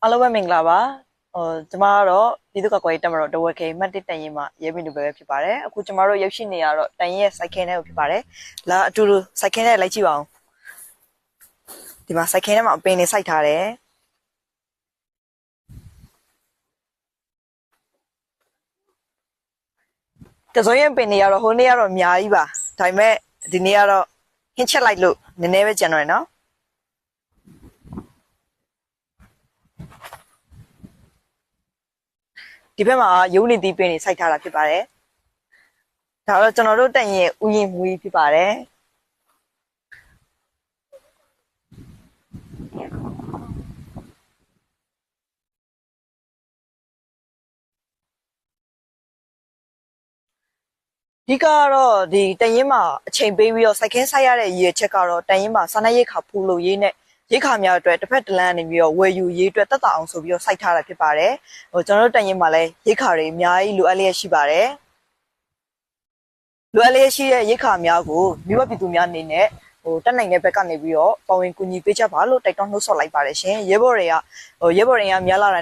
အားလုံးပဲမင်္ဂလာပါကျမကတော့ပြည်သူ့ကာကွယ်ရေးတပ်မတော်တဝက်ခေမတ်တစ်တန်ရင်မှာရဲဘင်းလူပဲဖြစ်ပါတယ်အခုကျမတို့ရောက်ရှိနေရတော့တန်ရင်ရဲ့စိုက်ခင်းထဲကိုဖြစ်ပါတယ်လာအတူတူစိုက်ခင်းထဲလိုက်ကြည့်ပါဦးဒီမှာစိုက်ခင်းထဲမှာအပင်တွေစိုက်ထားတယ်ကစုံရင်ပင်တွေကတော့ဟိုနေ့ကတော့အများကြီးပါဒါပေမဲ့ဒီနေ့ကတော့ဟင်းချက်လိုက်လို့နည်းနည်းပဲကျန်တော့ရနော်ဒီဘက်မှာရုံးနေသီးပင်တွေစိုက်ထားတာဖြစ်ပါတယ်ဒါတော့ကျွန်တော်တို့တက်ရင်ဥယျာဉ်မူကြီးဖြစ်ပါတယ်ဒီကတော့ဒီတန်ရင်မှာအချိန်ပေးပြီးတော့စိုက်ခင်းဆိုင်ရတဲ့ရည်ရွယ်ချက်ကတော့တန်ရင်မှာစာနယ်ရိတ်ခါဖူးလို့ရေးနဲ့ရိတ်ခါများအတွက်တစ်ဖက်တစ်လမ်းနေပြီးတော့ဝယ်ယူရေးအတွက်တက်တာအောင်ဆိုပြီးတော့စိုက်ထားတာဖြစ်ပါတယ်ကျွန်တော်တို့တန်ရင်မှာလည်းရိတ်ခါတွေအများကြီးလိုအပ်လျက်ရှိပါတယ်လိုအပ်လျက်ရှိတဲ့ရိတ်ခါများကိုမိဘပြည်သူများအနေနဲ့တက်နိုင်တဲ့ဘက်ကနေပြီးတော့ပဝင်ကူညီပေးချက်ပါလို့တိုက်တွန်းနှိုးဆော်လိုက်ပါတယ်ရှင်ရဲဘော်တွေကများလာတာ